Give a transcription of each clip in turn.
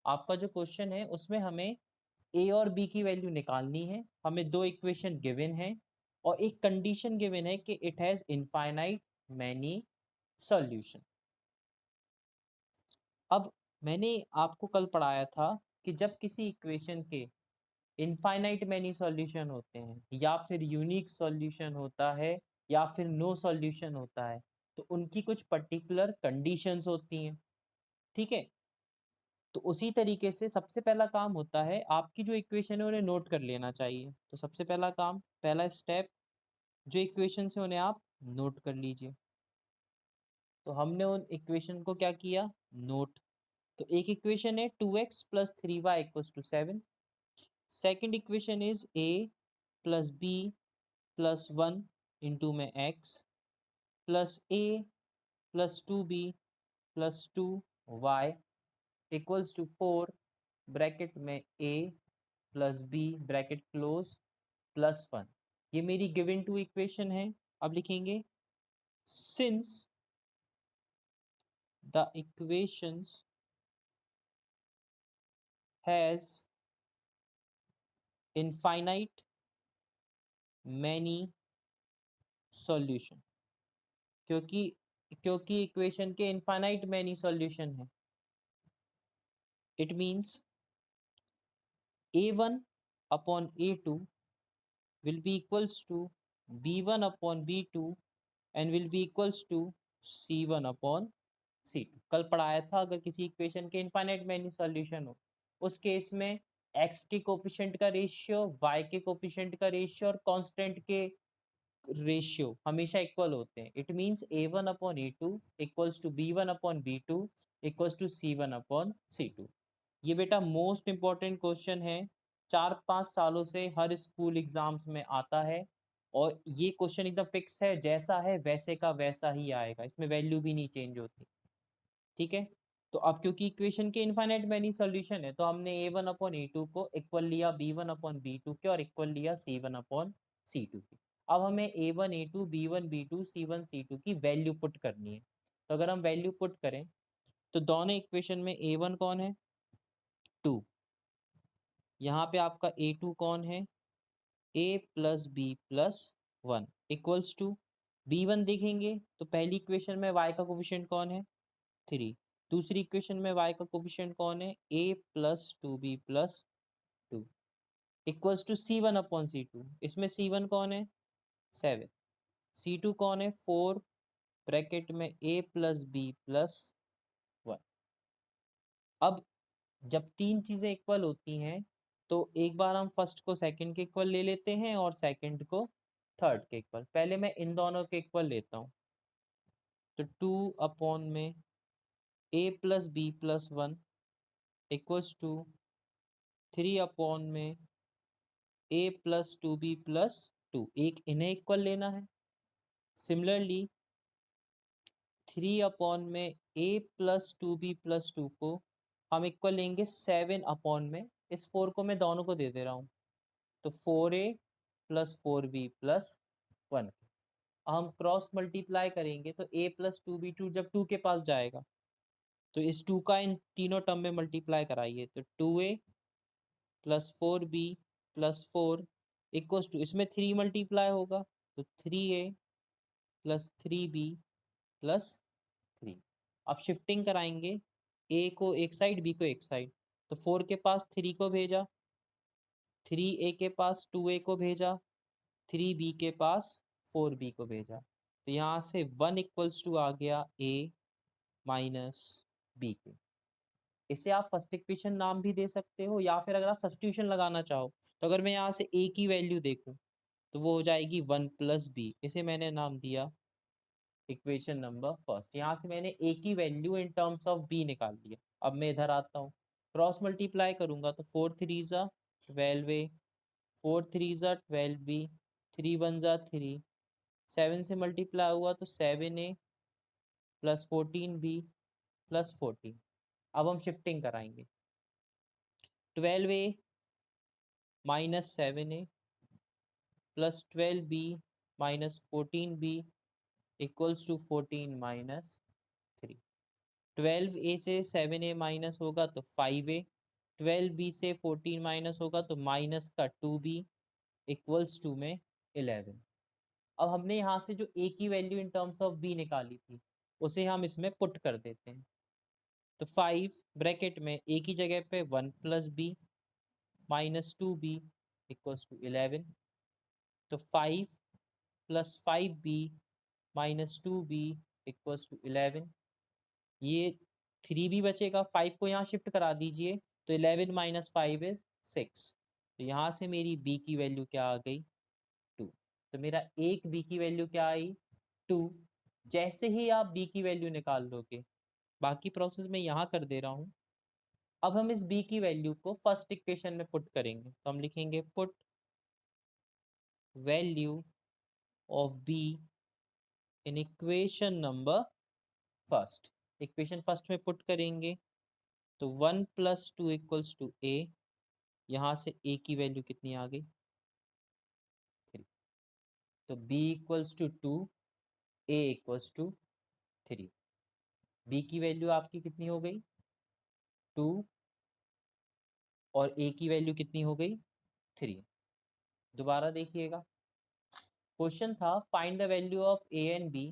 आपका जो क्वेश्चन है उसमें हमें ए और बी की वैल्यू निकालनी है, हमें दो इक्वेशन गिवन है और एक कंडीशन गिवन है कि it has infinite many solution. अब मैंने आपको कल पढ़ाया था कि जब किसी इक्वेशन के इनफाइनाइट मैनी सॉल्यूशन होते हैं या फिर यूनिक सॉल्यूशन होता है या फिर नो सॉल्यूशन होता है, तो उनकी कुछ पर्टिकुलर कंडीशंस होती हैं। ठीक है, तो उसी तरीके से सबसे पहला काम होता है, आपकी जो इक्वेशन है उन्हें नोट कर लेना चाहिए। तो सबसे पहला काम, पहला स्टेप, जो इक्वेशन है उन्हें आप नोट कर लीजिए। तो हमने उन इक्वेशन को क्या किया, नोट। तो एक इक्वेशन है 2x plus 3y equals to 7। Second equation is a plus b plus 1 into में x plus a plus 2b plus 2y equals to 4 bracket में a plus b bracket close plus 1। ये मेरी given two equation है। अब लिखेंगे since the equations has infinite many solution, क्योंकि क्योंकि equation के इनफाइनाइट मैनी सॉल्यूशन है, it means a1 upon a2 will be equals to b1 upon b2 and will be equals to c1 upon c2। कल पढ़ाया था अगर किसी equation के इनफाइनाइट मैनी सॉल्यूशन हो, उस केस में x के कोफिशिएंट का रेशियो, y के कोफिशिएंट का रेशियो और कांस्टेंट के रेशियो हमेशा इक्वल होते हैं। It means a1 upon a2 equals to b1 upon b2 equals to c1 upon c2। ये बेटा मोस्ट इंपॉर्टेंट क्वेश्चन है, 4-5 सालों से हर स्कूल एग्जाम्स में आता है और ये क्वेश्चन एकदम फिक्स है, जैसा है वैसे का वैसा ही आएगा, इसमें वैल्यू भी नहीं चेंज होती। ठीक है, तो अब क्योंकि इक्वेशन के इनफाइनाइट मैनी सॉल्यूशन है, तो हमने a1 अपॉन a2 को इक्वल लिया b1 अपॉन b2 के और इक्वल लिया c1 अपॉन c2 के। अब हमें a1 a2 b1 b2 c1 c2 की वैल्यू पुट करनी है। तो अगर हम वैल्यू पुट करें तो दोनों इक्वेशन में a1 कौन है, 2। यहाँ पे आपका a2 कौन है, a plus B plus 1 equals to b1 देखेंगे तो पहली इक्वेशन में y का कोफिशिएंट कौन है, 3। दूसरी इक्वेशन में y का कोफिशिएंट कौन है, a plus 2b plus 2 equals to c1 upon c2। इसमें c1 कौन है, 7। c2 कौन है, 4 ब्रैकेट में a प्लस b प्लस 1। अब जब तीन चीजें इक्वल होती हैं तो एक बार हम फर्स्ट को सेकंड के इक्वल ले लेते हैं और सेकंड को थर्ड के इक्वल। पहले मैं इन दोनों के इक्वल लेता हूँ, तो 2 अपॉन में a plus B plus 1 equals to 3 upon में a प्लस 2b प्लस 2। एक इन्हें इक्वल लेना है। सिमिलरली 3 अपॉन में a प्लस 2b प्लस 2 को हम इक्वल लेंगे 7 अपॉन में, इस 4 को मैं दोनों को दे दे रहा हूँ, तो 4a प्लस 4b प्लस 1। हम क्रॉस मल्टीप्लाई करेंगे तो a प्लस 2b2 जब 2 के पास जाएगा तो इस 2 का इन तीनों टर्म में मल्टीप्लाई कराइए, तो 2a plus 4b plus 4 equals to, इसमें 3 मल्टीप्लाई होगा तो 3a प्लस 3b प्लस 3। अब शिफ्टिंग कराएंगे, a को एक साइड b को एक साइड, तो 4 के पास 3 को भेजा, 3a के पास 2a को भेजा, 3b के पास 4b को भेजा, तो यहाँ से 1 इक्वल्स टू आ गया a माइनस बी के। इसे आप फर्स्ट इक्वेशन नाम भी दे सकते हो या फिर अगर आप सब्स्टिट्यूशन लगाना चाहो तो अगर मैं यहाँ से a की वैल्यू देखूँ तो वो हो जाएगी 1 प्लस बी, इसे मैंने नाम दिया इक्वेशन नंबर फर्स्ट। यहाँ से मैंने a की value in terms of b निकाल लिया। अब मैं इधर आता हूँ, क्रॉस मल्टीप्लाई करूंगा तो 4 3 ज़ा 12a, 4 3 ज़ा 12b, 3 1 ज़ा 3, 7 से मल्टीप्लाई हुआ तो 7a प्लस 14b प्लस 14। अब हम शिफ्टिंग कराएंगे, 12a minus 7a plus 12b minus 14b equals to 14 minus 3। 12a से 7a माइनस होगा तो 5a 12b से 14 माइनस होगा तो माइनस का 2b इक्वल्स टू में 11। अब हमने यहाँ से जो a की value in terms of b निकाली थी उसे हम इसमें पुट कर देते हैं। तो 5 ब्रैकेट में a की जगह पे 1 plus B minus 2b equals to 11। तो 5 plus 5b minus 2b equals to 11। ये 3b बचेगा, 5 को यहाँ शिफ्ट करा दीजिए तो 11 माइनस 5 इज 6। तो यहाँ से मेरी b की वैल्यू क्या आ गई 2। तो मेरा एक b की वैल्यू क्या आई 2। जैसे ही आप b की वैल्यू निकाल लोगे, बाकी प्रोसेस मैं यहाँ कर दे रहा हूँ। अब हम इस b की वैल्यू को फर्स्ट इक्वेशन में पुट करेंगे, तो हम लिखेंगे put value of b in equation number first. Equation first में पुट करेंगे तो 1 प्लस 2 इक्वल्स टू a। यहाँ से a की वैल्यू कितनी आ गई 3। तो b equals to 2, a equals to 3। b की वैल्यू आपकी कितनी हो गई 2 और a की वैल्यू कितनी हो गई 3। दोबारा देखिएगा, क्वेश्चन था find the value of a and b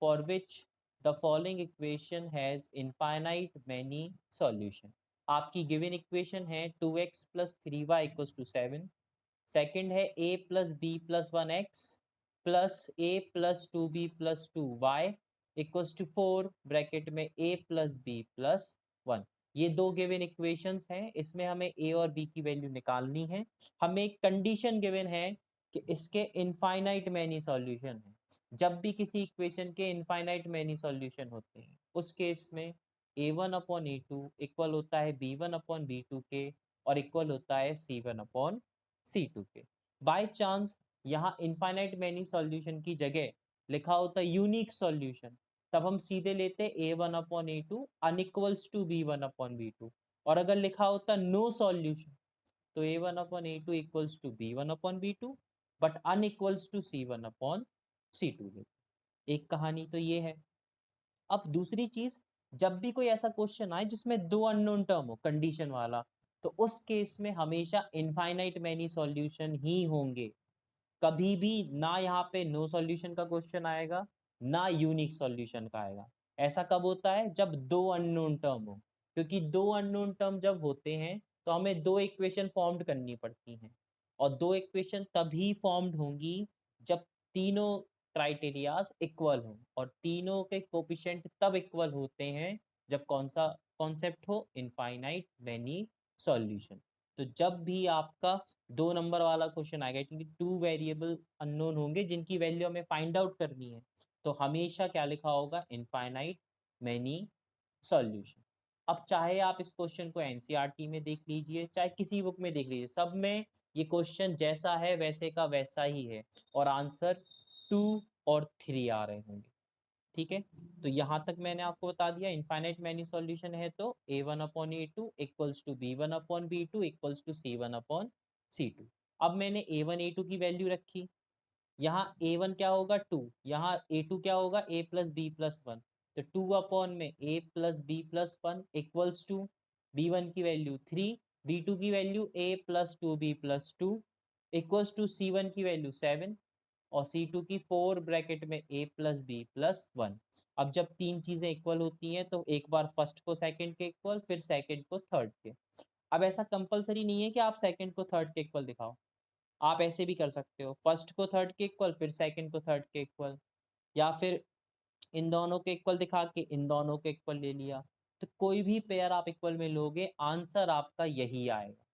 for which the following equation has infinite many solution। आपकी गिवन इक्वेशन है 2x plus 3y equals to 7। Second है a plus b plus 1x plus a plus 2b plus 2y equals to 4 bracket में a plus b plus 1। ये दो given equations हैं, इसमें हमें a और b की वैल्यू निकालनी है। हमें एक कंडीशन गिवन है कि इसके इनफाइनाइट मैनी सॉल्यूशन है। जब भी किसी इक्वेशन के इनफाइनाइट मैनी सॉल्यूशन होते हैं उस केस में a1 अपॉन a2 इक्वल होता है b1 अपॉन b2 के और इक्वल होता है c1 अपॉन c2 के। बाय चांस यहाँ इनफाइनाइट मैनी सॉल्यूशन की जगह लिखा होता है यूनिक सॉल्यूशन, तब हम सीधे लेते a1 upon a2 अनइक्वल्स to b1 upon b2। और अगर लिखा होता नो सॉल्यूशन तो a1 upon a2 equals to b1 upon b2 but unequals to c1 upon c2। एक कहानी तो ये है। अब दूसरी चीज, जब भी कोई ऐसा क्वेश्चन आए जिसमें दो अननोन टर्म हो कंडीशन वाला, तो उस केस में हमेशा इनफाइनाइट मैनी सॉल्यूशन ही होंगे। कभी भी ना यहाँ पे नो सॉल्यूशन का क्वेश्चन आएगा ना यूनिक सॉल्यूशन का आएगा। ऐसा कब होता है जब दो अननोन टर्म हो, क्योंकि दो अननोन टर्म जब होते हैं तो हमें दो इक्वेशन फॉर्म्ड करनी पड़ती हैं। और दो इक्वेशन तभी फॉर्म्ड होंगी जब तीनों क्राइटेरियाज इक्वल हो, और तीनों के कोफिशिएंट तब इक्वल होते हैं जब कौन सा कॉन्सेप्ट हो इनफाइनाइट मैनी सॉल्यूशन। तो जब भी आपका दो नंबर वाला क्वेश्चन आएगा क्योंकि टू वेरिएबल अननोन होंगे जिनकी वैल्यू हमें फाइंड आउट करनी है, तो हमेशा क्या लिखा होगा इनफाइनाइट मैनी सॉल्यूशन। अब चाहे आप इस क्वेश्चन को एनसीईआरटी में देख लीजिए चाहे किसी बुक में देख लीजिए, सब में ये क्वेश्चन जैसा है वैसे का वैसा ही है और आंसर 2 और 3 आ रहे होंगे। ठीक है, तो यहाँ तक मैंने आपको बता दिया इनफाइनाइट मैनी सॉल्यूशन है तो a1 upon a2 equals to b1 upon b2 equals to c1 upon c2। अब मैंने a1 a2 की वैल्यू रखी, यहाँ a1 क्या होगा 2, यहाँ a2 क्या होगा a प्लस बी प्लस 1। तो 2 अपॉन में a plus B plus 1 equals to b1 की वैल्यू 3, b2 की value a plus 2b plus 2 equals to c1 की वैल्यू 7 और C2 की 4 ब्रैकेट में a प्लस बी प्लस 1। अब जब तीन चीजें इक्वल होती हैं तो एक बार फर्स्ट को सेकंड के इक्वल फिर सेकंड को थर्ड के। अब ऐसा कंपलसरी नहीं है कि आप सेकंड को थर्ड के इक्वल दिखाओ, आप ऐसे भी कर सकते हो फर्स्ट को थर्ड के इक्वल फिर सेकंड को थर्ड के इक्वल, या फिर इन दोनों के इक्वल दिखा के इन दोनों के इक्वल ले लिया। तो कोई भी पेयर आप इक्वल में लोगे आंसर आपका यही आएगा।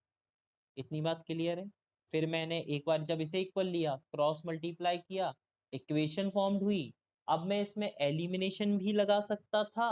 इतनी बात क्लियर है। फिर मैंने एक बार जब इसे इक्वल लिया क्रॉस मल्टीप्लाई किया इक्वेशन फॉर्म्ड हुई। अब मैं इसमें एलिमिनेशन भी लगा सकता था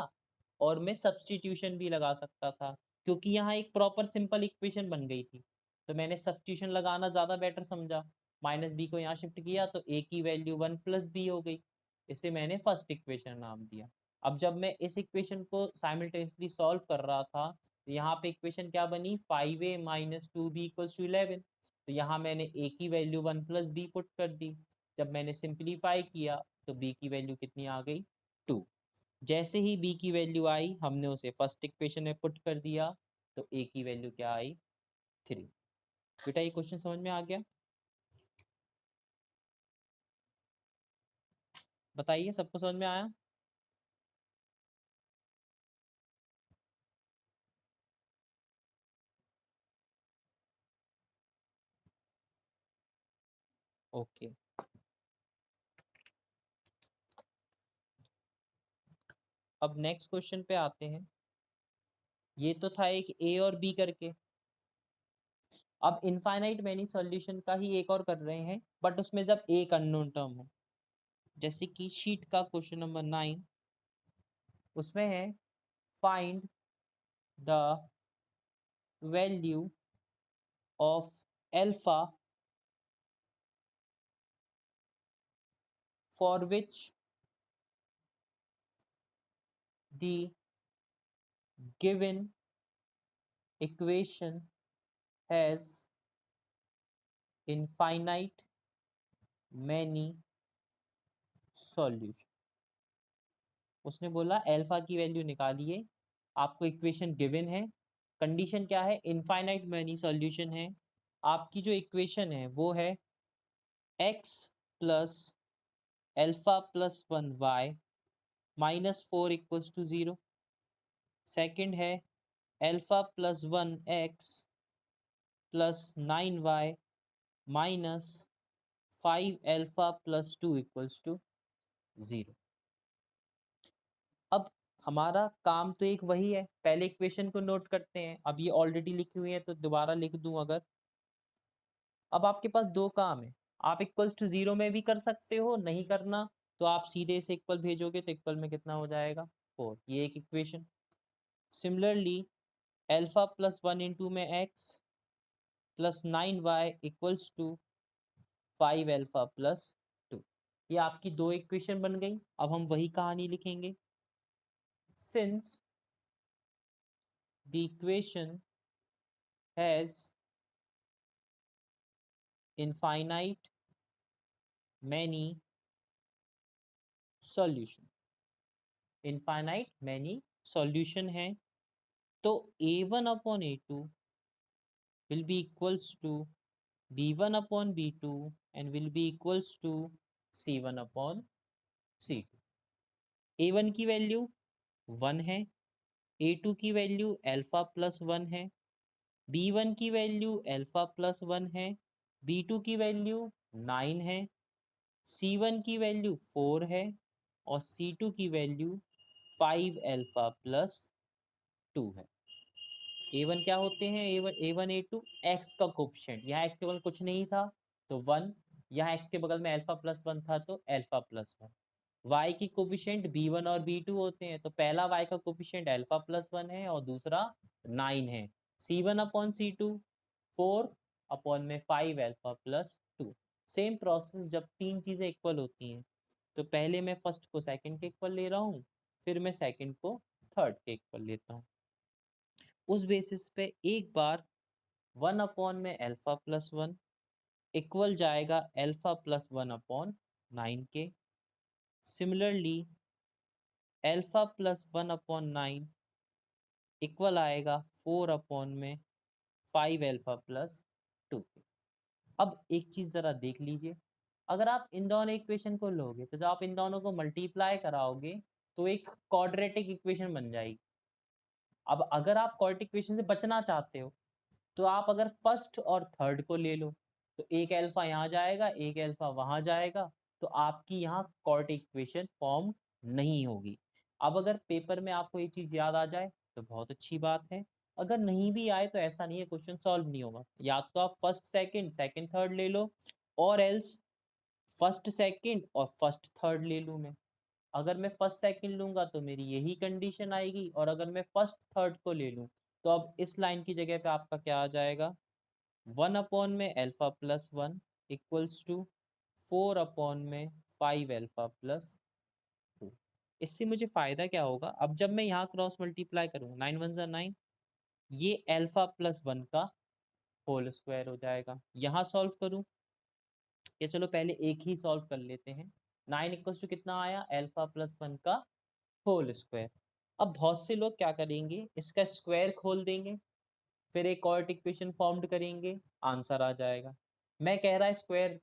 और मैं सब्स्टिट्यूशन भी लगा सकता था, क्योंकि यहाँ एक प्रॉपर सिंपल इक्वेशन बन गई थी। तो मैंने सब्स्टिट्यूशन लगाना ज़्यादा बेटर समझा, माइनस बी को यहाँ शिफ्ट किया तो ए की वैल्यू 1 प्लस बी हो गई। इसे मैंने फर्स्ट इक्वेशन नाम दिया। अब जब मैं इस इक्वेशन को साइमल्टेनियसली सॉल्व कर रहा था तो यहाँ पे इक्वेशन क्या बनी 5a minus 2b equals to 11। तो यहाँ मैंने a की वैल्यू 1 प्लस बी पुट कर दी। जब मैंने सिंप्लीफाई किया तो b की वैल्यू कितनी आ गई 2। जैसे ही b की वैल्यू आई हमने उसे फर्स्ट इक्वेशन में पुट कर दिया तो ए की वैल्यू क्या आई 3। बेटा ये क्वेश्चन समझ में आ गया? बताइए सबको समझ में आया? ओके, अब नेक्स्ट क्वेश्चन पे आते हैं। ये तो था एक ए और बी करके। अब इनफाइनाइट मैनी सॉल्यूशन का ही एक और कर रहे हैं, बट उसमें जब एक अननोन टर्म हो, जैसे कि शीट का क्वेश्चन नंबर 9, उसमें है find the value of alpha for which the given equation has infinite many solution. उसने बोला अल्फा की वैल्यू निकालिए, आपको इक्वेशन गिवन है, कंडीशन क्या है, इनफाइनाइट मैनी सॉल्यूशन है। आपकी जो इक्वेशन है वो है x plus alpha plus 1y -4 equals to 0। Second है एल्फा प्लस 1x प्लस 9y -5 alpha plus 2 equals to 0। अब हमारा काम तो एक वही है, पहले इक्वेशन को नोट करते हैं। अब ये ऑलरेडी लिखी हुई है तो दोबारा लिख दूं अगर। अब आपके पास दो काम है, आप इक्वल्स टू 0 में भी कर सकते हो, नहीं करना तो आप सीधे से इक्वल भेजोगे तो इक्वल में कितना हो जाएगा 4। ये एक equation. Similarly alpha plus 1 into में x plus 9y equals to 5 alpha plus 2। ये आपकी दो इक्वेशन बन गई। अब हम वही कहानी लिखेंगे। Since the equation has infinite many solution, infinite many solution है, तो a1 upon a2 will be equals to b1 upon b2 and will be equals to c1 upon c2। a1 की वैल्यू 1 है, a2 की value alpha plus 1 है, b1 की value alpha plus 1 है, b2 की value 9 है, c1 की value 4 है और c2 की वैल्यू 5 एल्फा प्लस 2 है। a1 क्या होते हैं, a1 a2 x का कोफिशिएंट, यहाँ x के बगल कुछ नहीं था तो 1, यहाँ x के बगल में अल्फा प्लस 1 था तो अल्फा प्लस 1। y की कोफिशिएंट b1 और b2 होते हैं, तो पहला y का कोफिशिएंट अल्फा प्लस 1 है और दूसरा 9 है। c1 अपॉन c2 4 अपॉन में 5 अल्फा प्लस 2। सेम प्रोसेस जब तीन चीजें इक्वल होती हैं तो पहले मैं फर्स्ट को सेकंड के इक्वल ले रहा हूँ, फिर मैं सेकंड को थर्ड के इक्वल लेता हूँ। उस बेसिस पे एक बार 1 अपॉन में अल्फा प्लस 1 इक्वल जाएगा अल्फा प्लस 1 अपॉन 9 के। Similarly alpha plus 1 upon 9 equal आएगा 4 अपॉन में 5 अल्फा प्लस 2 के। अब एक चीज जरा देख लीजिए, अगर आप इन दोनों इक्वेशन को लोगे तो जब आप इन दोनों को मल्टीप्लाई कराओगे तो एक क्वाड्रेटिक इक्वेशन बन जाएगी। अब अगर आप क्वाड्रेटिक इक्वेशन से बचना चाहते हो तो आप अगर फर्स्ट और थर्ड को ले लो तो एक अल्फा यहाँ जाएगा एक अल्फा वहां जाएगा, तो आपकी यहाँ क्वाड्रेटिक इक्वेशन फॉर्म नहीं होगी। अब अगर पेपर में आपको ये चीज याद आ जाए तो बहुत अच्छी बात है, अगर नहीं भी आए तो ऐसा नहीं है क्वेश्चन सॉल्व नहीं होगा। या तो आप फर्स्ट सेकंड सेकंड थर्ड ले लो, और एल्स फर्स्ट सेकंड और फर्स्ट थर्ड ले लूँ मैं। अगर मैं फर्स्ट सेकंड लूंगा तो मेरी यही कंडीशन आएगी, और अगर मैं फर्स्ट थर्ड को ले लूँ तो अब इस लाइन की जगह पे आपका क्या आ जाएगा, 1 अपॉन में alpha plus 1 equals to 4 upon में 5 अल्फा प्लस 2। इससे मुझे फायदा क्या होगा, अब जब मैं यहाँ क्रॉस मल्टीप्लाई करूँ 9 1 ज़ा 9, ये अल्फा प्लस 1 का होल स्क्वायर हो जाएगा। यहाँ सॉल्व करूँ या चलो पहले एक ही सॉल्व कर लेते हैं। 9 इक्वल्स टू कितना आया, अल्फा प्लस 1 का होल स्क्वायर। अब बहुत से लोग क्या करेंगे, इसका स्क्वायर खोल देंगे फिर एक और इक्वेशन फॉर्म्ड करेंगे, आंसर आ जाएगा। मैं कह रहा है स्क्वायर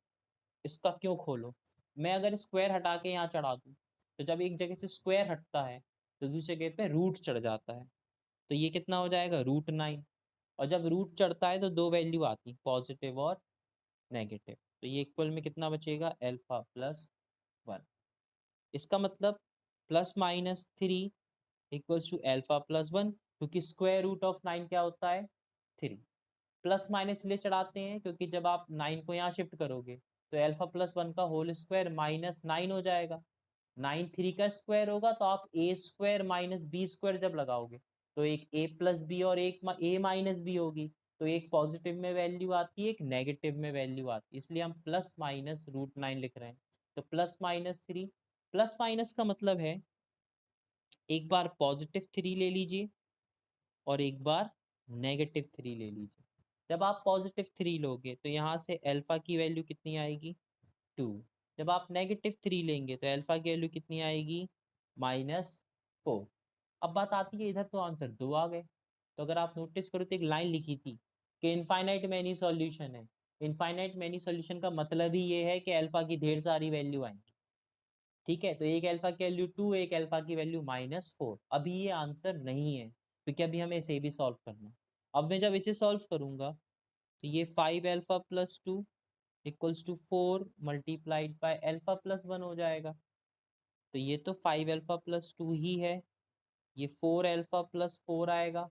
इसका क्यों खोलो, मैं अगर स्क्वायर हटा के यहाँ चढ़ा दूँ तो जब एक जगह से स्क्वायर हटता है तो दूसरी जगह पे रूट चढ़ जाता है, तो ये कितना हो जाएगा √9। और जब रूट चढ़ता है तो दो वैल्यू आती, पॉजिटिव और नेगेटिव, तो ये इक्वल में कितना बचेगा α+1। इसका मतलब +-3 इक्वल्स टू α+1, क्योंकि स्क्वायर रूट ऑफ 9 क्या होता है 3। प्लस माइनस इसलिए चढ़ाते हैं क्योंकि जब आप 9 को यहाँ शिफ्ट करोगे तो α+1 का होल स्क्वायर -9 हो जाएगा। 9 3 का स्क्वायर होगा तो आप a² - b² जब लगाओगे तो एक a+b और एक a-b होगी, तो एक पॉजिटिव में वैल्यू आती है, एक नेगेटिव में वैल्यू आती है, इसलिए हम +-√9 लिख रहे हैं। तो +-3, प्लस माइनस का मतलब है एक बार +3 ले लीजिए और एक बार -3 ले लीजिए। जब आप +3 लोगे तो यहाँ से अल्फा की वैल्यू कितनी आएगी 2। जब आप -3 लेंगे तो अल्फा की वैल्यू कितनी आएगी -4। अब बात आती है इधर तो आंसर 2 आ गए। तो अगर आप नोटिस करो तो एक लाइन लिखी थी कि इनफाइनाइट मैनी सॉल्यूशन है। इनफाइनाइट मैनी सॉल्यूशन का मतलब ही ये है कि अल्फा की ढेर सारी वैल्यू आएंगी। ठीक है, तो एक अल्फा की वैल्यू 2, एक अल्फा की वैल्यू -4। अभी ये आंसर नहीं है क्योंकि अभी हमें इसे भी सॉल्व करना है। अब मैं जब इसे सॉल्व करूंगा तो ये 5α+2 इक्वल्स टू 4 मल्टीप्लाइड बाय α+1 हो जाएगा। तो ये तो 5α+2 ही है, ये 4α+4 आएगा।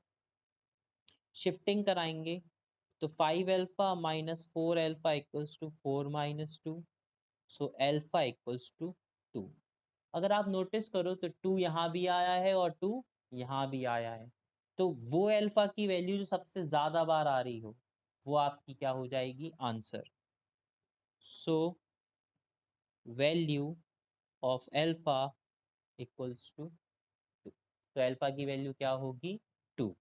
शिफ्टिंग कराएंगे तो 5α - 4α equals to 4 - 2, so alpha equals to 2। अगर आप नोटिस करो तो 2 यहाँ भी आया है और 2 यहाँ भी आया है, तो वो अल्फा की वैल्यू जो सबसे ज्यादा बार आ रही हो वो आपकी क्या हो जाएगी answer. So value of alpha equals to 2, तो अल्फा की वैल्यू क्या होगी 2।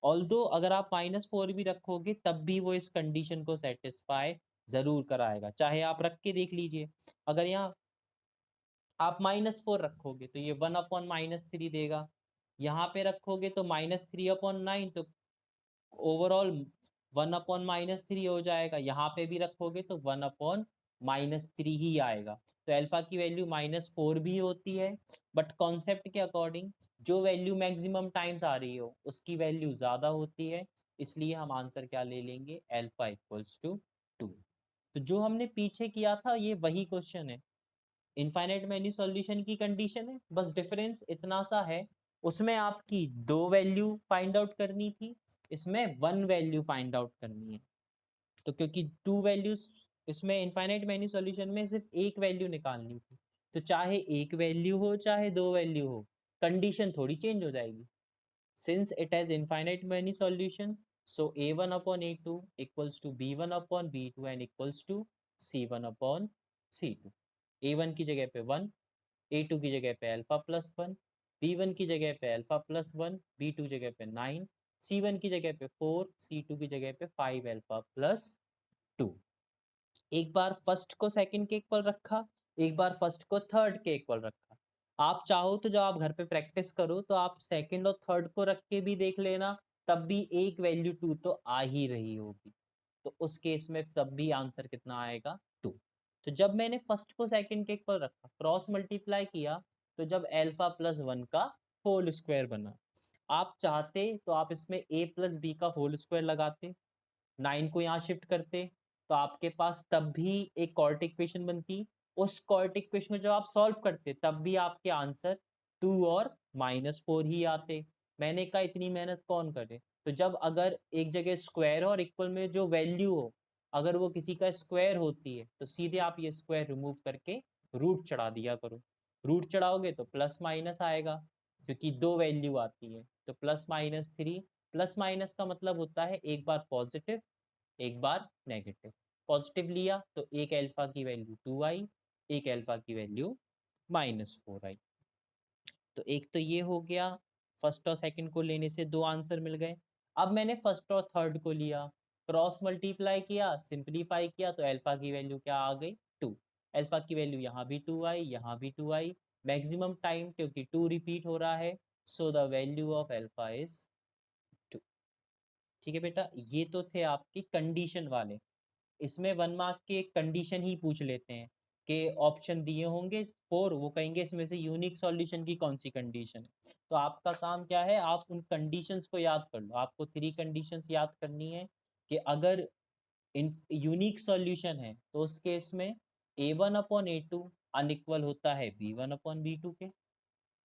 ऑल्दो अगर आप -4 भी रखोगे तब भी वो इस कंडीशन को सेटिस्फाई जरूर कराएगा, चाहे आप रख के देख लीजिए। अगर यहाँ आप -4 रखोगे तो ये 1/-3 देगा, यहाँ पे रखोगे तो -3/9, तो ओवरऑल 1/-3 हो जाएगा, यहाँ पे भी रखोगे तो 1/-3 ही आएगा। तो अल्फा की वैल्यू -4 भी होती है, बट कॉन्सेप्ट के अकॉर्डिंग जो वैल्यू मैक्सिमम टाइम्स आ रही हो उसकी वैल्यू ज़्यादा होती है, इसलिए हम आंसर क्या ले लेंगे अल्फा इक्वल्स टू 2। तो जो हमने पीछे किया था ये वही क्वेश्चन है, इनफाइनाइट मेनी सॉल्यूशन की कंडीशन है, बस डिफरेंस इतना सा है, उसमें आपकी 2 वैल्यू फाइंड आउट करनी थी, इसमें 1 वैल्यू फाइंड आउट करनी है। तो क्योंकि 2 वैल्यूज इसमें इनफाइनाइट मेनी सॉल्यूशन में सिर्फ एक वैल्यू निकालनी थी, तो चाहे एक वैल्यू हो चाहे 2 वैल्यू हो कंडीशन थोड़ी चेंज हो जाएगी। Since it has infinite many solution, so a1/a2 equals to b1/b2 and equals to c1/c2। a1 की जगह पे 1, a2 की जगह पे α+1, b1 की जगह पे α+1, b2 की जगह पे 9, c1 की जगह पे 4, c2 की जगह पे 5α+2। एक बार फर्स्ट को सेकंड के इक्वल रखा, एक बार फर्स्ट को थर्ड के इक्वल रखा। आप चाहो तो जब आप घर पे प्रैक्टिस करो तो आप सेकंड और थर्ड को रख के भी देख लेना, तब भी एक वैल्यू 2 तो आ ही रही होगी, तो उस केस में तब भी आंसर कितना आएगा 2। तो जब मैंने फर्स्ट को सेकंड के इक्वल रखा, क्रॉस मल्टीप्लाई किया, तो जब α+1 का होल स्क्वायर बना, आप चाहते तो आप इसमें a+b का होल स्क्वायर लगाते, 9 को यहाँ शिफ्ट करते, तो आपके पास तब भी एक कॉर्ट इक्वेशन बनती। उस कॉर्ट इक्वेशन को जब आप सॉल्व करते तब भी आपके आंसर 2 और -4 ही आते। मैंने कहा इतनी मेहनत कौन करे, तो जब अगर एक जगह स्क्वायर और इक्वल में जो वैल्यू हो अगर वो किसी का स्क्वायर होती है तो सीधे आप ये स्क्वायर रिमूव करके रूट चढ़ा दिया करो। रूट चढ़ाओगे तो प्लस माइनस आएगा, क्योंकि दो वैल्यू आती है, तो +-3। प्लस माइनस का मतलब होता है एक बार पॉजिटिव एक बार नेगेटिव। पॉजिटिव लिया तो एक अल्फा की वैल्यू 2 आई, एक अल्फा की वैल्यू -4 आई। तो एक तो ये हो गया, फर्स्ट और सेकंड को लेने से दो आंसर मिल गए। अब मैंने फर्स्ट और थर्ड को लिया, क्रॉस मल्टीप्लाई किया, सिंपलीफाई किया, तो अल्फा की वैल्यू क्या आ गई 2। अल्फा की वैल्यू यहाँ भी 2 आई, यहाँ भी 2 आई, मैक्सिमम टाइम क्योंकि 2 रिपीट हो रहा है, so the value of alpha is 2। ठीक है बेटा, ये तो थे आपके कंडीशन वाले। इसमें 1 मार्क के कंडीशन ही पूछ लेते हैं कि ऑप्शन दिए होंगे 4, वो कहेंगे इसमें से यूनिक सॉल्यूशन की कौन सी कंडीशन है। तो आपका काम क्या है, आप उन कंडीशंस को याद कर लो। आपको 3 कंडीशंस याद करनी है कि अगर इन यूनिक सॉल्यूशन है तो उस केस में a1/a2 अनइक्वल होता है b1/b2 के।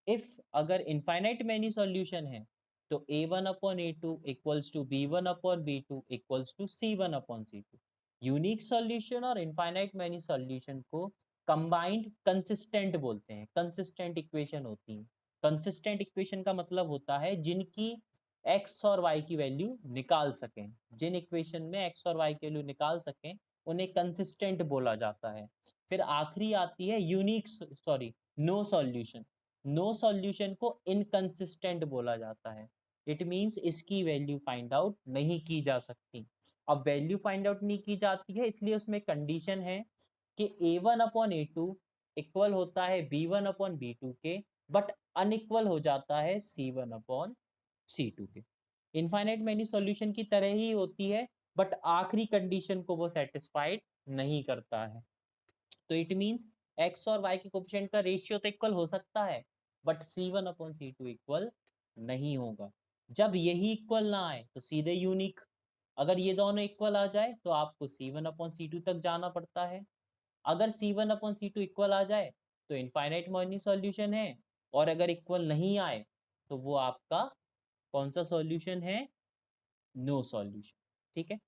इफ अगर इनफाइनाइट मैनी सॉल्यूशन है तो a1/a2 equals to b1/b2 equals to c1/c2। Unique solution और इनफाइनाइट मैनी सॉल्यूशन को कंबाइंड कंसिस्टेंट बोलते हैं। कंसिस्टेंट इक्वेशन होती है। कंसिस्टेंट इक्वेशन का मतलब होता है जिनकी x और y की वैल्यू निकाल सकें। जिन इक्वेशन में x और y की वैल्यू निकाल सकें उन्हें कंसिस्टेंट बोला जाता है। फिर आखिरी आती है unique sorry no solution. No solution को इनकंसिस्टेंट बोला जाता है। इट मींस इसकी वैल्यू फाइंड आउट नहीं की जा सकती। अब वैल्यू फाइंड आउट नहीं की जाती है इसलिए उसमें कंडीशन है कि a1/a2 इक्वल होता है b1/b2 के, बट अनइक्वल हो जाता है c1/c2 के। इनफाइनाइट मैनी सॉल्यूशन की तरह ही होती है, बट आखिरी कंडीशन को वो सेटिस्फाइड नहीं करता है। तो इट मींस एक्स और वाई के कोफिशिएंट का रेशियो तो इक्वल हो सकता है, बट c1/c2 इक्वल नहीं होगा। जब यही इक्वल ना आए तो सीधे यूनिक। अगर ये दोनों इक्वल आ जाए तो आपको c1/c2 तक जाना पड़ता है। अगर c1/c2 इक्वल आ जाए तो इनफाइनाइट मैनी सॉल्यूशन है, और अगर इक्वल नहीं आए तो वो आपका कौन सा सॉल्यूशन है, नो सॉल्यूशन। ठीक है,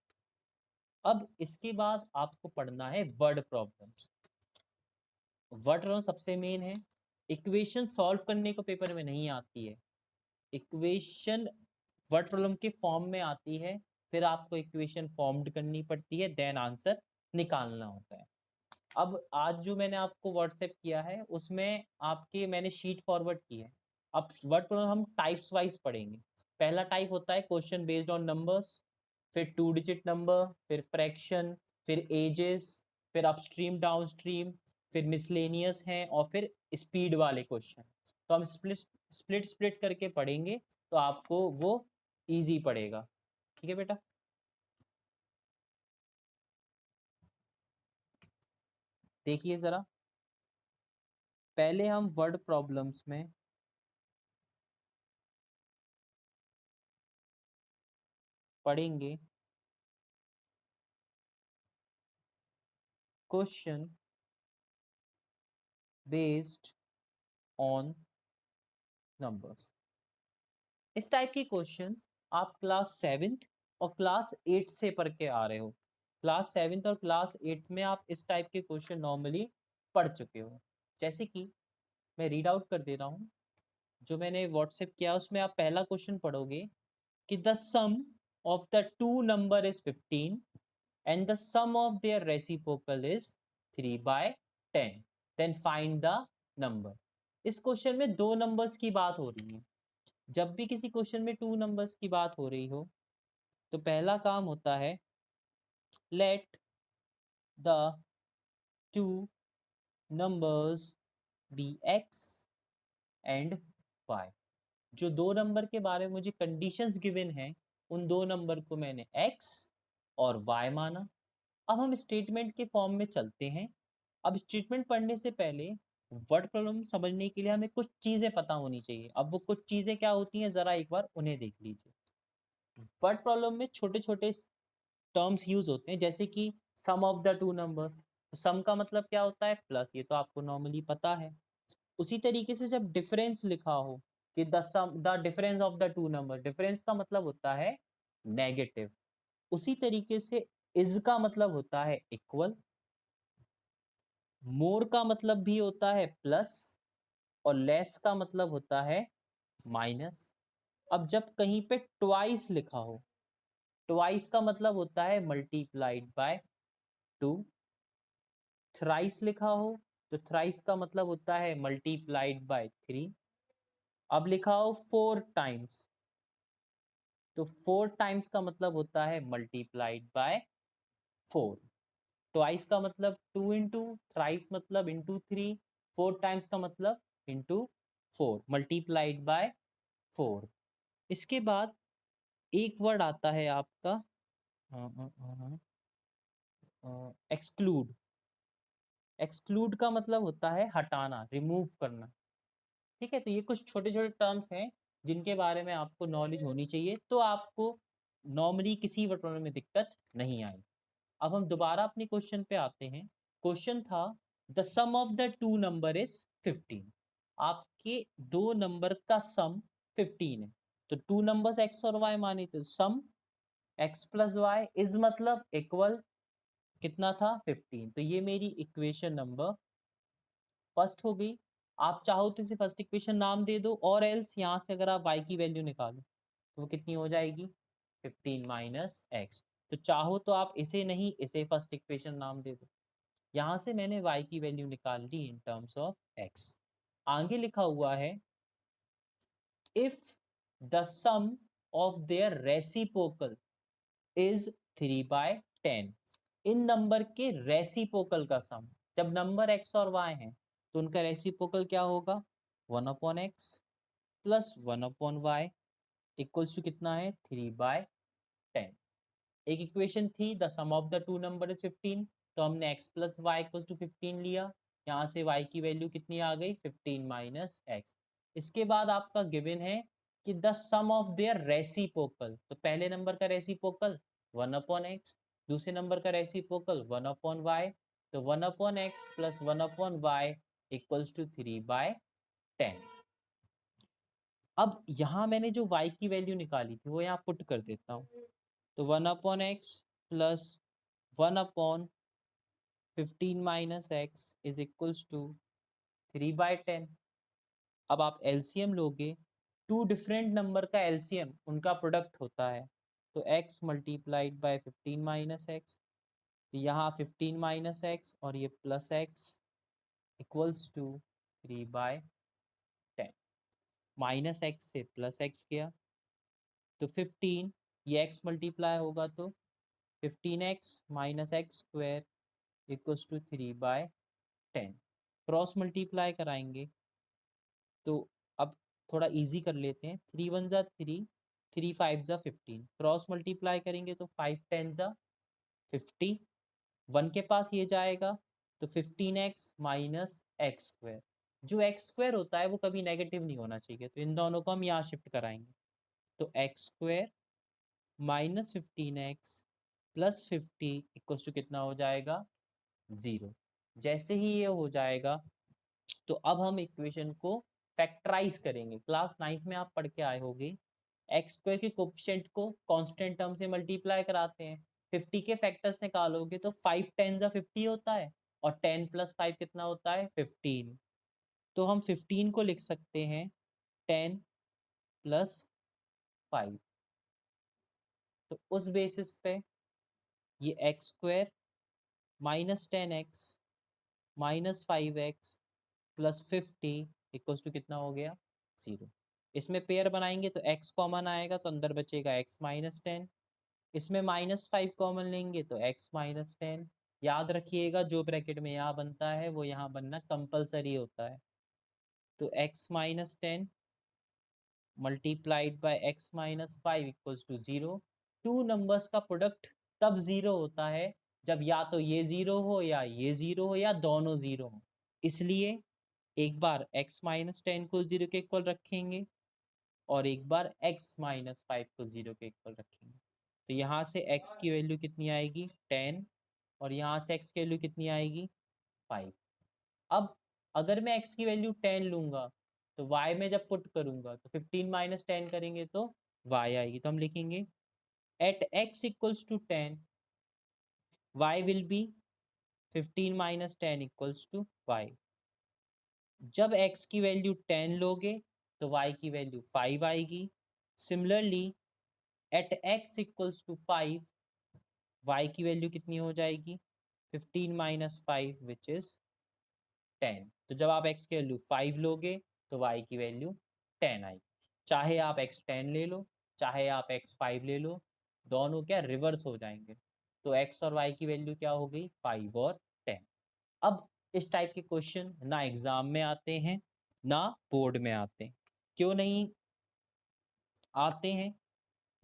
अब इसके बाद आपको पढ़ना है वर्ड प्रॉब्लम्स। वर्ड प्रॉब्लम सबसे मेन है। इक्वेशन सॉल्व करने को पेपर में नहीं आती है। इक्वेशन वर्ड प्रॉब्लम के फॉर्म में आती है, फिर आपको इक्वेशन फॉर्म्ड करनी पड़ती है, देन आंसर निकालना होता है। अब आज जो मैंने आपको व्हाट्सएप किया है उसमें आपके मैंने शीट फॉरवर्ड की है। अब वर्ड प्रॉब्लम हम टाइप्स वाइज पढ़ेंगे। पहला टाइप होता है क्वेश्चन बेस्ड ऑन नंबर्स, फिर 2 डिजिट नंबर, फिर फ्रैक्शन, फिर एजेस, फिर अपस्ट्रीम डाउनस्ट्रीम, फिर मिसलेनियस हैं, और फिर स्पीड वाले क्वेश्चन। तो हम स्प्लिट स्प्लिट स्प्लिट करके पढ़ेंगे तो आपको वो इजी पड़ेगा। ठीक है बेटा, देखिए जरा, पहले हम वर्ड प्रॉब्लम्स में पढ़ेंगे क्वेश्चन बेस्ड ऑन नंबर्स। इस टाइप के क्वेश्चंस आप क्लास 7th और क्लास 8 से पढ़ के आ रहे हो। क्लास 7th और क्लास 8th में आप इस टाइप के क्वेश्चन नॉर्मली पढ़ चुके हो। जैसे कि मैं रीड आउट कर दे रहा हूँ जो मैंने व्हाट्सएप किया, उसमें आप पहला क्वेश्चन पढ़ोगे कि the sum of the two number is 15 and the sum of their reciprocal is 3/10, then find the number। इस क्वेश्चन में दो नंबर्स की बात हो रही है। जब भी किसी क्वेश्चन में टू नंबर्स की बात हो रही हो तो पहला काम होता है let the two numbers be x and y। जो दो नंबर के बारे में मुझे कंडीशंस गिवन हैं उन दो नंबर को मैंने x और y माना। अब हम स्टेटमेंट के फॉर्म में चलते हैं। अब स्टेटमेंट पढ़ने से पहले वर्ड प्रॉब्लम समझने के लिए हमें कुछ चीजें पता होनी चाहिए। अब वो कुछ चीजें क्या होती हैं जरा एक बार उन्हें देख लीजिए। वर्ड प्रॉब्लम में छोटे छोटे टर्म्स यूज होते हैं, जैसे कि सम ऑफ द टू नंबर्स। सम का मतलब क्या होता है, प्लस, ये तो आपको नॉर्मली पता है। उसी तरीके से जब डिफरेंस लिखा हो कि the difference of the two number, difference का मतलब होता है नेगेटिव। उसी तरीके से इज का मतलब होता है इक्वल, मोर का मतलब भी होता है प्लस, और लेस का मतलब होता है माइनस। अब जब कहीं पे ट्वाइस लिखा हो, ट्वाइस का मतलब होता है मल्टीप्लाइड बाय 2। थ्राइस लिखा हो तो थ्राइस का मतलब होता है मल्टीप्लाइड बाय 3। अब लिखा हो 4 टाइम्स तो 4 टाइम्स का मतलब होता है मल्टीप्लाइड बाय 4। ट्वाइस का मतलब 2 इंटू, थ्राइस मतलब इंटू 3, 4 टाइम्स का मतलब इंटू 4, मल्टीप्लाइड बाय 4। इसके बाद एक वर्ड आता है आपका एक्सक्लूड। एक्सक्लूड का मतलब होता है हटाना, रिमूव करना। ठीक है, तो ये कुछ छोटे छोटे टर्म्स हैं जिनके बारे में आपको नॉलेज होनी चाहिए, तो आपको नॉर्मली किसी वर्ड में दिक्कत नहीं आई। अब हम दोबारा अपने क्वेश्चन पे आते हैं। क्वेश्चन था the sum of the two number is 15। आपके दो नंबर का सम 15 है। तो टू नंबर्स एक्स और वाई माने तो sum x plus y is मतलब इक्वल कितना था 15। तो ये मेरी इक्वेशन नंबर फर्स्ट हो गई। आप चाहो तो इसे फर्स्ट इक्वेशन नाम दे दो, और एल्स यहाँ से अगर आप y की वैल्यू निकालो तो वो कितनी हो जाएगी 15 माइनस एक्स। तो चाहो तो आप इसे नहीं, इसे फर्स्ट इक्वेशन नाम दे दो। यहाँ से मैंने y की वैल्यू निकाल ली इन टर्म्स ऑफ x। आगे लिखा हुआ है if the sum of their reciprocal is 3/10। इन नंबर के रेसिप्रोकल का सम, जब नंबर x और y हैं तो उनका रेसिप्रोकल क्या होगा 1/x plus 1/y equals to कितना है 3/10। एक इक्वेशन थी the sum of the two number is 15, तो हमने x plus y equals to 15 लिया। यहाँ से y की वैल्यू कितनी आ गई 15 माइनस एक्स। इसके बाद आपका गिवन है कि the sum of their reciprocal, तो पहले नंबर का रेसिप्रोकल 1/x, दूसरे नंबर का रेसिप्रोकल 1/y, तो 1/x plus 1/y equals to 3/10। अब यहाँ मैंने जो y की वैल्यू निकाली थी वो यहाँ पुट कर देता हूँ। तो 1/x plus 1/15 minus x is equals to 3/10। अब आप एलसीएम लोगे, टू डिफरेंट नंबर का एलसीएम उनका प्रोडक्ट होता है। तो x multiplied by 15 minus x, तो यहाँ 15 माइनस एक्स और ये plus x equals to 3/10। Minus x से प्लस एक्स गया तो 15, ये x मल्टीप्लाई होगा तो 15x minus x square equals to 3/10। Cross multiply कराएंगे तो अब थोड़ा इजी कर लेते हैं। 3 1 ज़ा 3, 3 5 ज़ा 15, क्रॉस मल्टीप्लाई करेंगे तो 5 10 ज़ा 50, 1 के पास ये जाएगा तो 15x माइनस एक्स स्क्वायर। जो एक्स स्क्वायर होता है वो कभी नेगेटिव नहीं होना चाहिए, तो इन दोनों को हम यहाँ शिफ्ट कराएंगे। तो x square minus 15x plus 50 equals to कितना हो जाएगा 0। जैसे ही ये हो जाएगा तो अब हम इक्वेशन को फैक्टराइज करेंगे। क्लास 9th में आप पढ़ के आए होंगे एक्स स्क्वायर के कोफिशिएंट को कांस्टेंट टर्म से मल्टीप्लाई कराते हैं। 50 के फैक्टर्स निकालोगे तो 5 10 ज़ा 50 होता है, और 10 प्लस 5 कितना होता है 15। तो हम 15 को लिख सकते हैं 10 प्लस 5। तो उस बेसिस पे ये x square minus 10x minus 5x plus 50 equals to कितना हो गया 0। इसमें पेयर बनाएंगे तो x कॉमन आएगा तो अंदर बचेगा x माइनस 10। इसमें माइनस 5 कॉमन लेंगे तो x माइनस 10। याद रखिएगा जो ब्रैकेट में यहाँ बनता है वो यहाँ बनना कंपलसरी होता है। तो x minus 10 multiplied by x minus 5 equals to 0। Two numbers का प्रोडक्ट तब 0 होता है जब या तो ये 0 हो या ये 0 हो या दोनों 0 हो। इसलिए एक बार x माइनस 10 को 0 के इक्वल रखेंगे और एक बार x माइनस 5 को 0 के इक्वल रखेंगे। तो यहाँ से x की वैल्यू कितनी आएगी 10, और यहाँ से x की वैल्यू कितनी आएगी 5। अब अगर मैं x की वैल्यू 10 लूंगा तो y में जब पुट करूंगा तो 15 माइनस 10 करेंगे तो y आएगी। तो हम लिखेंगे at x equals to 10 y will be 15 minus 10 equals to y। जब x की वैल्यू 10 लोगे तो y की वैल्यू 5 आएगी। Similarly at x equals to 5 y की वैल्यू कितनी हो जाएगी 15 माइनस 5 विच इज 10। तो जब आप x की वैल्यू 5 लोगे तो y की वैल्यू 10 आएगी। चाहे आप x 10 ले लो चाहे आप x 5 ले लो, दोनों क्या रिवर्स हो जाएंगे। तो x और y की वैल्यू क्या हो गई 5 और 10। अब इस टाइप के क्वेश्चन ना एग्जाम में आते हैं ना बोर्ड में आते हैं। क्यों नहीं आते हैं?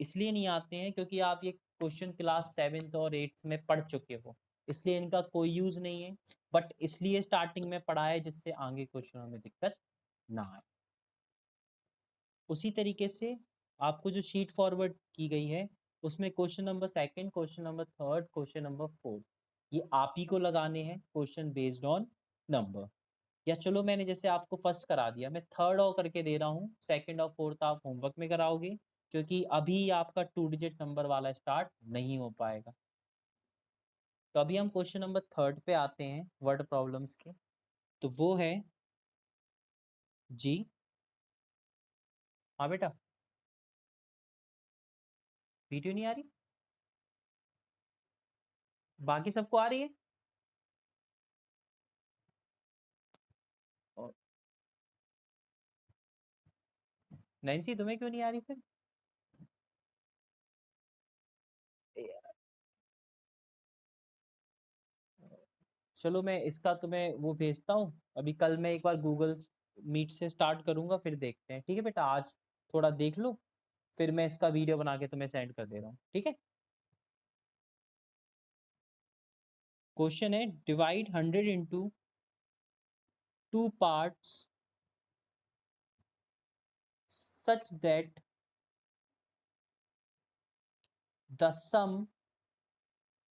इसलिए नहीं आते हैं क्योंकि आप ये क्वेश्चन क्लास 7th और 8th में पढ़ चुके हो, इसलिए इनका कोई यूज नहीं है। बट इसलिए स्टार्टिंग में पढ़ा है जिससे आगे क्वेश्चनों में दिक्कत ना आए। उसी तरीके से आपको जो शीट फॉरवर्ड की गई है उसमें question number 2, question number 3, question number 4 ये आप ही को लगाने हैं, क्वेश्चन बेस्ड ऑन नंबर। या चलो मैंने जैसे आपको फर्स्ट करा दिया, मैं थर्ड और करके दे रहा हूँ, सेकंड और फोर्थ आप होमवर्क में कराओगे क्योंकि अभी आपका 2 डिजिट नंबर वाला स्टार्ट नहीं हो पाएगा। तो अभी हम क्वेश्चन नंबर 3 पे आते हैं वर्ड प्रॉब्लम्स के। तो वो है जी, हाँ बेटा, वीडियो नहीं आ रही, बाकी सबको आ रही है। और नैन्सी तुम्हें क्यों नहीं आ रही फिर? चलो मैं इसका तुम्हें वो भेजता हूँ, अभी कल मैं एक बार गूगल मीट से स्टार्ट करूंगा, फिर देखते हैं। ठीक है बेटा, आज थोड़ा देख लो, फिर मैं इसका वीडियो बना के तुम्हें सेंड कर दे रहा हूँ। ठीक है। क्वेश्चन है divide 100 into 2 parts such that the sum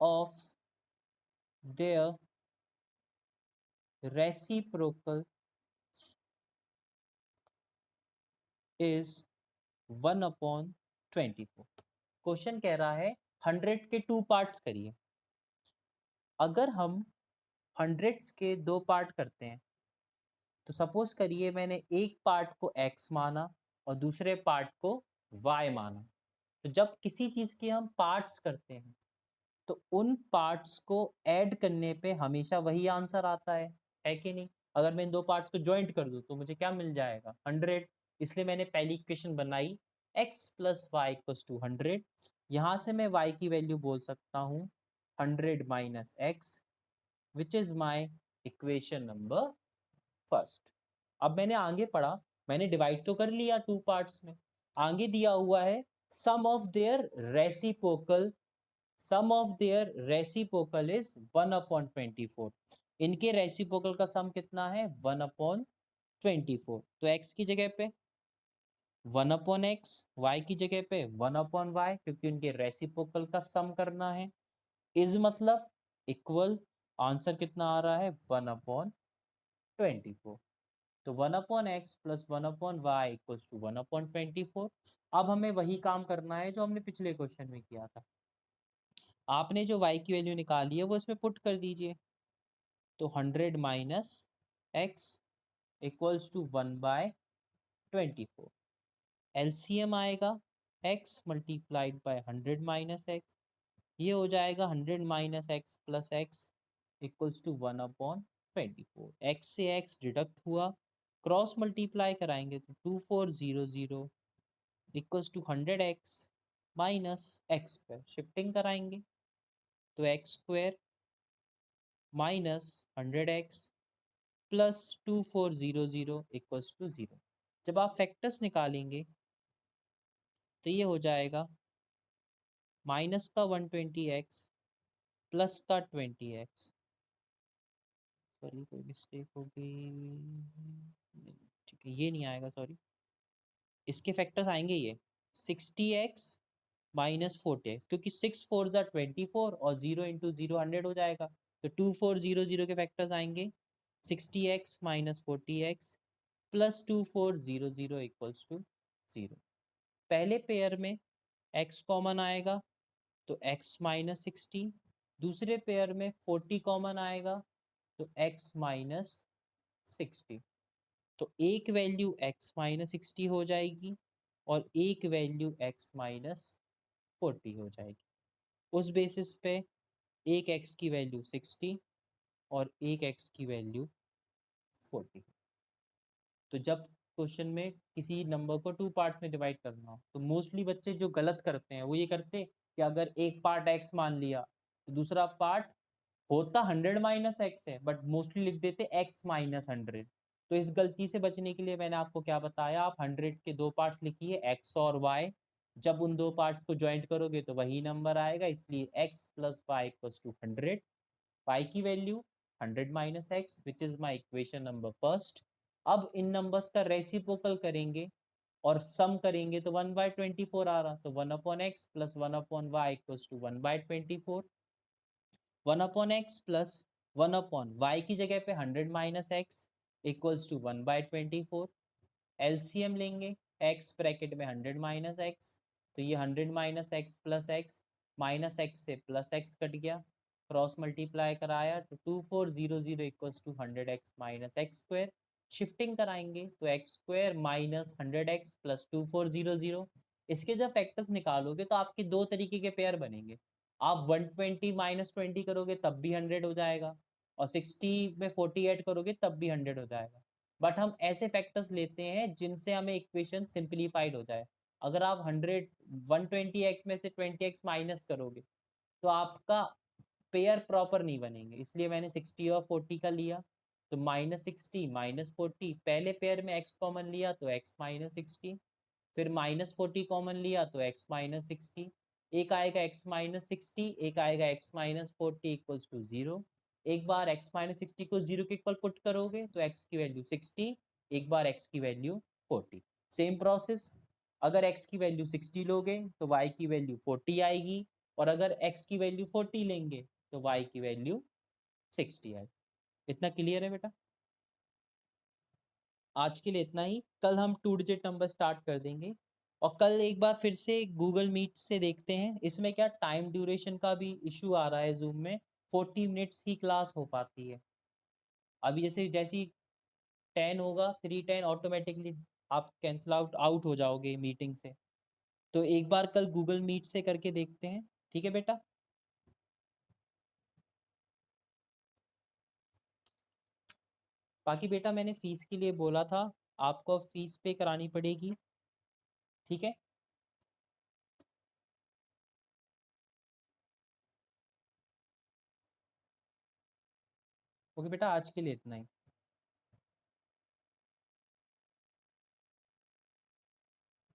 of their reciprocal is 1/24। Question कह रहा है 100 के 2 पार्ट्स करिए। अगर हम हंड्रेड्स के 2 पार्ट करते हैं तो सपोज करिए मैंने एक पार्ट को x माना और दूसरे पार्ट को y माना। तो जब किसी चीज के हम पार्ट्स करते हैं तो उन पार्ट्स को ऐड करने पे हमेशा वही आंसर आता है कि नहीं? अगर मैं इन दो पार्ट्स को ज्वाइंट कर दूं तो मुझे क्या मिल जाएगा? 100। इसलिए मैंने पहली इक्वेशन बनाई x plus y equals to 100। यहां से मैं y की वैल्यू बोल सकता हूँ 100 minus x, which is my equation number first. अब मैंने आगे पढ़ा, मैंने डिवाइड तो कर लिया 2 पार्ट्स में, आगे दिया हुआ है sum of their reciprocal, sum of their reciprocal is 1/24। इनके रेसिप्रोकल का सम कितना है? 1/24। तो x की जगह पे 1/x, y की जगह पे 1/y, क्योंकि उनके रेसिप्रोकल का सम करना है। इज मतलब इक्वल, आंसर कितना आ रहा है? 1/24। तो 1/x plus 1/y equals to 1/24। अब हमें वही काम करना है जो हमने पिछले क्वेश्चन में किया था। आपने जो y की वैल्यू निकाली है वो इसमें पुट कर दीजिए। तो 100 minus x equals to 1/24। LCM आएगा x multiplied by 100 minus x, ये हो जाएगा 100 minus x plus x equals to 1/24। X से एक्स डिडक्ट हुआ, क्रॉस मल्टीप्लाई कराएंगे तो 2400 equals to 100x minus x square, shifting कराएंगे तो x square minus 100x plus 2400 equals to 0। जब आप फैक्टर्स निकालेंगे तो ये हो जाएगा माइनस का 120x प्लस का 20x, सॉरी कोई मिस्टेक हो गई, ठीक है ये नहीं आएगा, सॉरी। इसके फैक्टर्स आएंगे ये 60x माइनस 40x, क्योंकि 6 4 ज़ा 24 और 0 इंटू 0 100 हो जाएगा। तो 2400 के फैक्टर्स आएंगे 60x minus 40x plus 2400 equals to 0। पहले पेयर में x कॉमन आएगा तो x माइनस 60, दूसरे पेयर में 40 कॉमन आएगा तो x माइनस 60। तो एक वैल्यू x माइनस 60 हो जाएगी और एक वैल्यू x माइनस 40 हो जाएगी। उस बेसिस पे एक x की वैल्यू 60 और एक x की वैल्यू 40। तो जब क्वेश्चन में किसी नंबर को 2 पार्ट्स में डिवाइड करना हो तो मोस्टली बच्चे जो गलत करते हैं वो ये करते कि अगर एक पार्ट x मान लिया तो दूसरा पार्ट होता 100 माइनस एक्स है, बट मोस्टली लिख देते x माइनस 100। तो इस गलती से बचने के लिए मैंने आपको क्या बताया, आप 100 के 2 पार्ट्स लिखिए, x और y। जब उन दो पार्ट्स को ज्वाइंट करोगे तो वही नंबर आएगा, इसलिए x plus y equals to 100। Y की value 100 minus x, which is my equation number first. अब इन नंबर्स का रेसिप्रोकल करेंगे और सम करेंगे तो 1/24 आ रहा, तो 1/x plus 1/y equals to 1/24। 1/x plus 1/y की जगह पे 100 minus x equals to 1/24। LCM लेंगे, x ब्रैकेट में 100 माइनस एक्स, तो ये 100 minus x plus x, minus x से प्लस एक्स कट गया, क्रॉस मल्टीप्लाई कराया तो 2400 equals to 100x minus x square. Shifting कराएंगे तो x square minus 100x plus 2400। इसके जब फैक्टर्स निकालोगे तो आपके दो तरीके के पेयर बनेंगे। आप 120 माइनस 20 करोगे तब भी 100 हो जाएगा, और 60 में 40 ऐड करोगे तब भी 100 हो जाएगा। बट हम ऐसे फैक्टर्स लेते हैं जिनसे हमें इक्वेशन सिंप्लीफाइड हो जाए। अगर आप 120x में से 20x माइनस करोगे तो आपका पेयर प्रॉपर नहीं बनेंगे, इसलिए मैंने 60 और 40 का लिया। तो -60 -40, पहले पेयर में x कॉमन लिया तो x -60, फिर -40 कॉमन लिया तो x -60। एक आएगा x -60, एक आएगा x -40 इक्वल्स टू 0। एक बार x -60 को 0 के इक्वल पुट करोगे तो x की वैल्यू 60, एक बार x की वैल्यू 40। सेम प्रोसेस, अगर x की वैल्यू 60 लोगे तो y की वैल्यू 40 आएगी, और अगर x की वैल्यू 40 लेंगे तो y की वैल्यू 60 आएगी। इतना क्लियर है बेटा? आज के लिए इतना ही। कल हम 2 डिजिट नंबर स्टार्ट कर देंगे, और कल एक बार फिर से गूगल मीट से देखते हैं। इसमें क्या टाइम ड्यूरेशन का भी इशू आ रहा है, जूम में 40 मिनट्स की क्लास हो पाती है। अभी जैसे जैसी 10 होगा 3:10 ऑटोमेटिकली आप कैंसिल आउट आउट हो जाओगे मीटिंग से। तो एक बार कल गूगल मीट से करके देखते हैं, ठीक है बेटा? बाकी बेटा मैंने फीस के लिए बोला था, आपको फीस पे करानी पड़ेगी, ठीक है? ओके बेटा, आज के लिए इतना ही।